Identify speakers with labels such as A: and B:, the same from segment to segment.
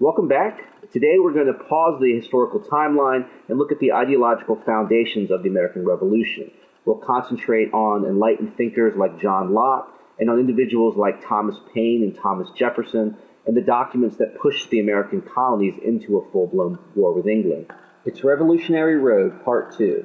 A: Welcome back. Today we're going to pause the historical timeline and look at the ideological foundations of the American Revolution. We'll concentrate on enlightened thinkers like John Locke and on individuals like Thomas Paine and Thomas Jefferson and the documents that pushed the American colonies into a full-blown war with England. It's Revolutionary Road, Part 2.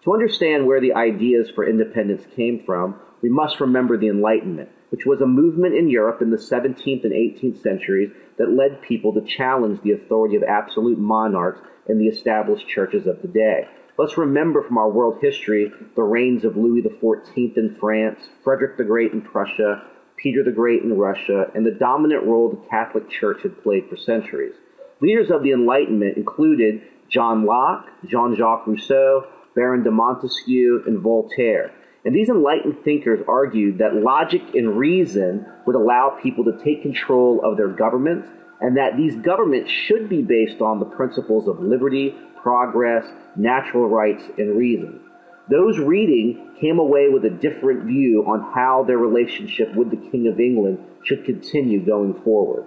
A: To understand where the ideas for independence came from, we must remember the Enlightenment, which was a movement in Europe in the 17th and 18th centuries that led people to challenge the authority of absolute monarchs and the established churches of the day. Let's remember from our world history the reigns of Louis XIV in France, Frederick the Great in Prussia, Peter the Great in Russia, and the dominant role the Catholic Church had played for centuries. Leaders of the Enlightenment included John Locke, Jean-Jacques Rousseau, Baron de Montesquieu, and Voltaire. And these enlightened thinkers argued that logic and reason would allow people to take control of their governments, and that these governments should be based on the principles of liberty, progress, natural rights, and reason. Those reading came away with a different view on how their relationship with the King of England should continue going forward.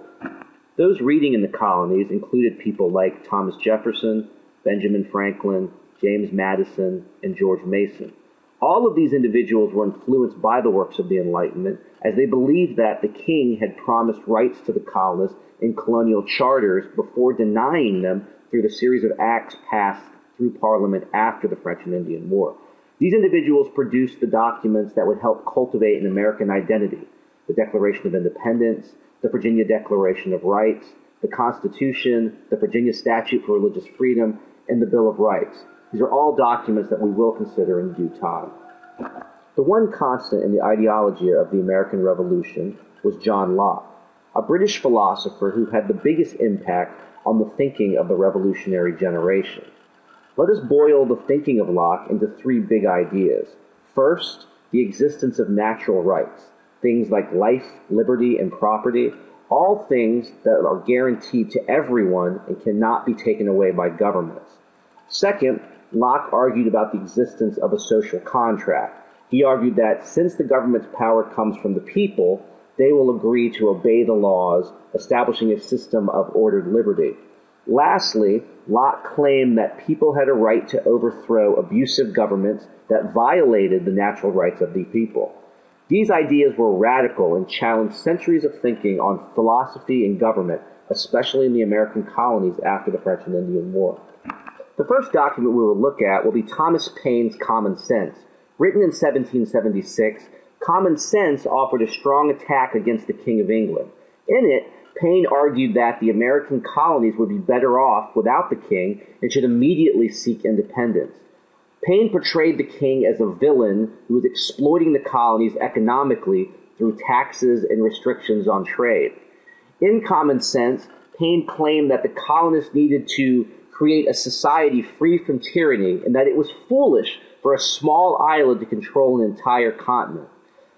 A: Those reading in the colonies included people like Thomas Jefferson, Benjamin Franklin, James Madison, and George Mason. All of these individuals were influenced by the works of the Enlightenment, as they believed that the king had promised rights to the colonists in colonial charters before denying them through the series of acts passed through Parliament after the French and Indian War. These individuals produced the documents that would help cultivate an American identity: the Declaration of Independence, the Virginia Declaration of Rights, the Constitution, the Virginia Statute for Religious Freedom, and the Bill of Rights. These are all documents that we will consider in due time. The one constant in the ideology of the American Revolution was John Locke, a British philosopher who had the biggest impact on the thinking of the revolutionary generation. Let us boil the thinking of Locke into three big ideas. First, the existence of natural rights, things like life, liberty, and property, all things that are guaranteed to everyone and cannot be taken away by governments. Second, Locke argued about the existence of a social contract. He argued that since the government's power comes from the people, they will agree to obey the laws, establishing a system of ordered liberty. Lastly, Locke claimed that people had a right to overthrow abusive governments that violated the natural rights of the people. These ideas were radical and challenged centuries of thinking on philosophy and government, especially in the American colonies after the French and Indian War. The first document we will look at will be Thomas Paine's Common Sense. Written in 1776, Common Sense offered a strong attack against the King of England. In it, Paine argued that the American colonies would be better off without the king and should immediately seek independence. Paine portrayed the king as a villain who was exploiting the colonies economically through taxes and restrictions on trade. In Common Sense, Paine claimed that the colonists needed to create a society free from tyranny, and that it was foolish for a small island to control an entire continent.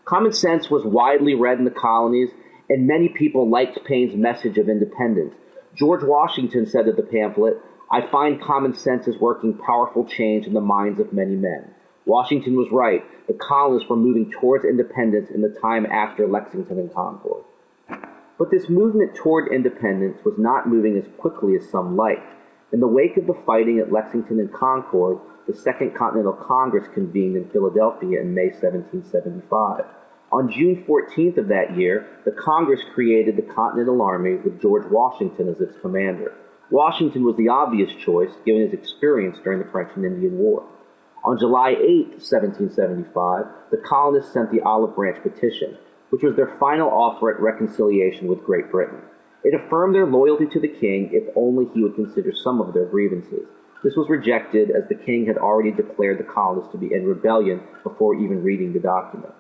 A: Common Sense was widely read in the colonies, and many people liked Paine's message of independence. George Washington said of the pamphlet, "I find Common Sense is working powerful change in the minds of many men." Washington was right. The colonists were moving towards independence in the time after Lexington and Concord. But this movement toward independence was not moving as quickly as some liked. In the wake of the fighting at Lexington and Concord, the Second Continental Congress convened in Philadelphia in May 1775. On June 14th of that year, the Congress created the Continental Army with George Washington as its commander. Washington was the obvious choice, given his experience during the French and Indian War. On July 8, 1775, the colonists sent the Olive Branch Petition, which was their final offer at reconciliation with Great Britain. It affirmed their loyalty to the king if only he would consider some of their grievances. This was rejected, as the king had already declared the colonists to be in rebellion before even reading the document.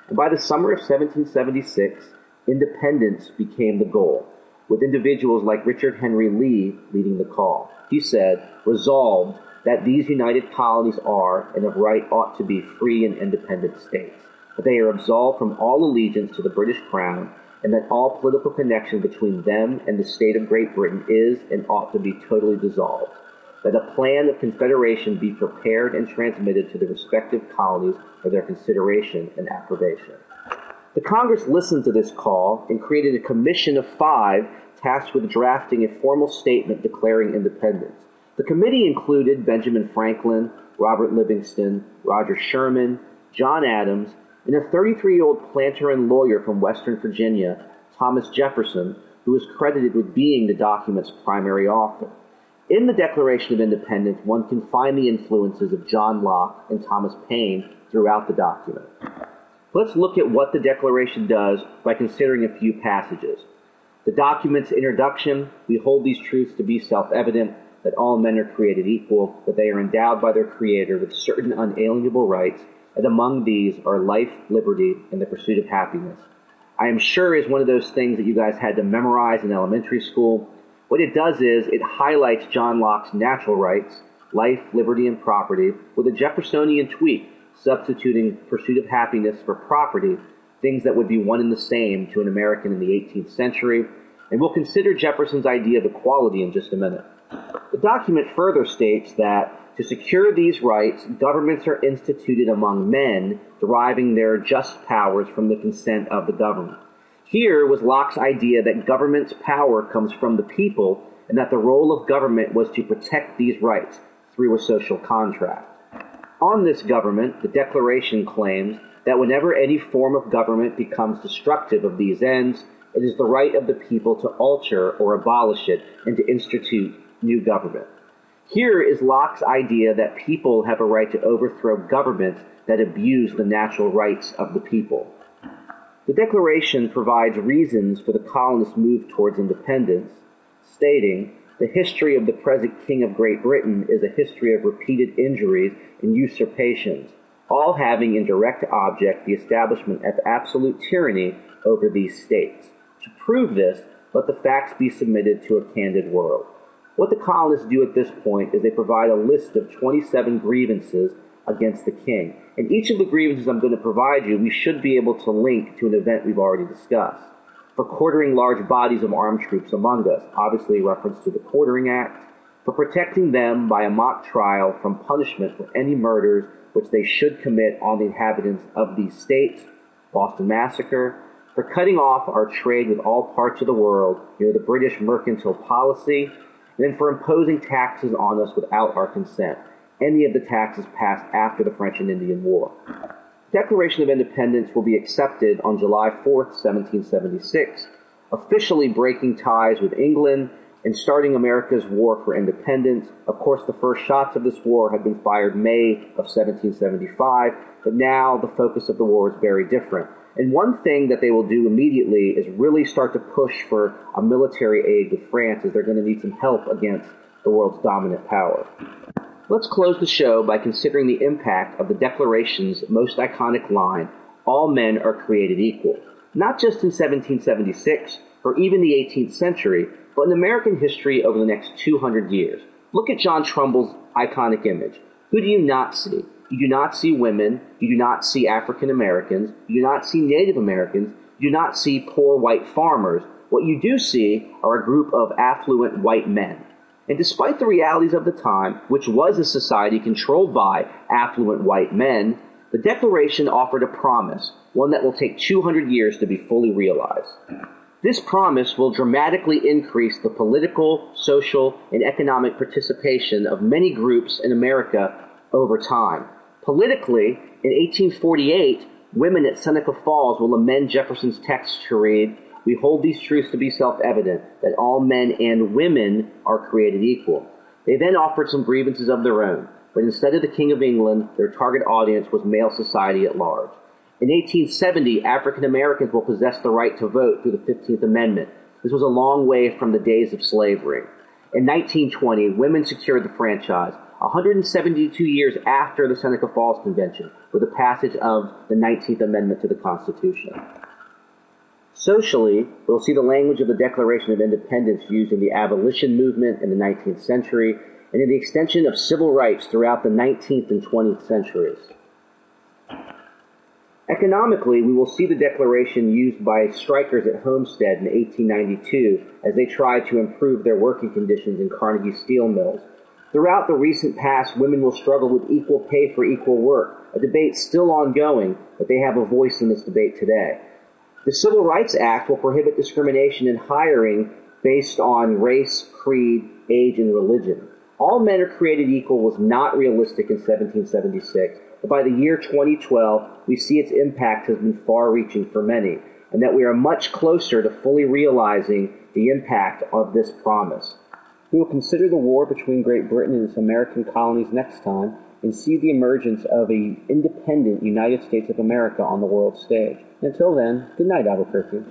A: And by the summer of 1776, independence became the goal, with individuals like Richard Henry Lee leading the call. He said, "Resolved that these united colonies are, and of right ought to be, free and independent states, that they are absolved from all allegiance to the British crown, and that all political connection between them and the state of Great Britain is and ought to be totally dissolved, that a plan of confederation be prepared and transmitted to the respective colonies for their consideration and approbation." The Congress listened to this call and created a commission of 5 tasked with drafting a formal statement declaring independence. The committee included Benjamin Franklin, Robert Livingston, Roger Sherman, John Adams, and a 33-year-old planter and lawyer from Western Virginia, Thomas Jefferson, who is credited with being the document's primary author. In the Declaration of Independence, one can find the influences of John Locke and Thomas Paine throughout the document. Let's look at what the Declaration does by considering a few passages. The document's introduction: we hold these truths to be self-evident, that all men are created equal, that they are endowed by their Creator with certain unalienable rights, and among these are life, liberty, and the pursuit of happiness. I am sure is one of those things that you guys had to memorize in elementary school. What it does is it highlights John Locke's natural rights, life, liberty, and property, with a Jeffersonian tweak, substituting pursuit of happiness for property, things that would be one and the same to an American in the 18th century. And we'll consider Jefferson's idea of equality in just a minute. The document further states that to secure these rights, governments are instituted among men, deriving their just powers from the consent of the government. Here was Locke's idea that government's power comes from the people, and that the role of government was to protect these rights through a social contract. On this government, the Declaration claims that whenever any form of government becomes destructive of these ends, it is the right of the people to alter or abolish it and to institute new government. Here is Locke's idea that people have a right to overthrow governments that abuse the natural rights of the people. The Declaration provides reasons for the colonists' move towards independence, stating, "The history of the present King of Great Britain is a history of repeated injuries and usurpations, all having in direct object the establishment of absolute tyranny over these states. To prove this, let the facts be submitted to a candid world." What the colonists do at this point is they provide a list of 27 grievances against the king. And each of the grievances I'm going to provide you, we should be able to link to an event we've already discussed. For quartering large bodies of armed troops among us, obviously a reference to the Quartering Act. For protecting them by a mock trial from punishment for any murders which they should commit on the inhabitants of these states, Boston Massacre. For cutting off our trade with all parts of the world, the British mercantile policy. And then for imposing taxes on us without our consent, any of the taxes passed after the French and Indian War. The Declaration of Independence will be accepted on July 4th, 1776, officially breaking ties with England and starting America's war for independence. Of course, the first shots of this war had been fired May of 1775, but now the focus of the war is very different. And one thing that they will do immediately is really start to push for a military aid with France, as they're going to need some help against the world's dominant power. Let's close the show by considering the impact of the Declaration's most iconic line, "All men are created equal," not just in 1776 or even the 18th century, but in American history over the next 200 years. Look at John Trumbull's iconic image. Who do you not see? You do not see women, you do not see African Americans, you do not see Native Americans, you do not see poor white farmers. What you do see are a group of affluent white men. And despite the realities of the time, which was a society controlled by affluent white men, the Declaration offered a promise, one that will take 200 years to be fully realized. This promise will dramatically increase the political, social, and economic participation of many groups in America over time. Politically, in 1848, women at Seneca Falls will amend Jefferson's text to read, "We hold these truths to be self-evident, that all men and women are created equal." They then offered some grievances of their own, but instead of the King of England, their target audience was male society at large. In 1870, African Americans will possess the right to vote through the 15th Amendment. This was a long way from the days of slavery. In 1920, women secured the franchise, 172 years after the Seneca Falls Convention, with the passage of the 19th Amendment to the Constitution. Socially, we'll see the language of the Declaration of Independence used in the abolition movement in the 19th century and in the extension of civil rights throughout the 19th and 20th centuries. Economically, we will see the Declaration used by strikers at Homestead in 1892 as they tried to improve their working conditions in Carnegie steel mills. Throughout the recent past, women will struggle with equal pay for equal work, a debate still ongoing, but they have a voice in this debate today. The Civil Rights Act will prohibit discrimination in hiring based on race, creed, age, and religion. All men are created equal was not realistic in 1776, but by the year 2012, we see its impact has been far-reaching for many, and that we are much closer to fully realizing the impact of this promise. We will consider the war between Great Britain and its American colonies next time, and see the emergence of an independent United States of America on the world stage. Until then, good night, Albuquerque.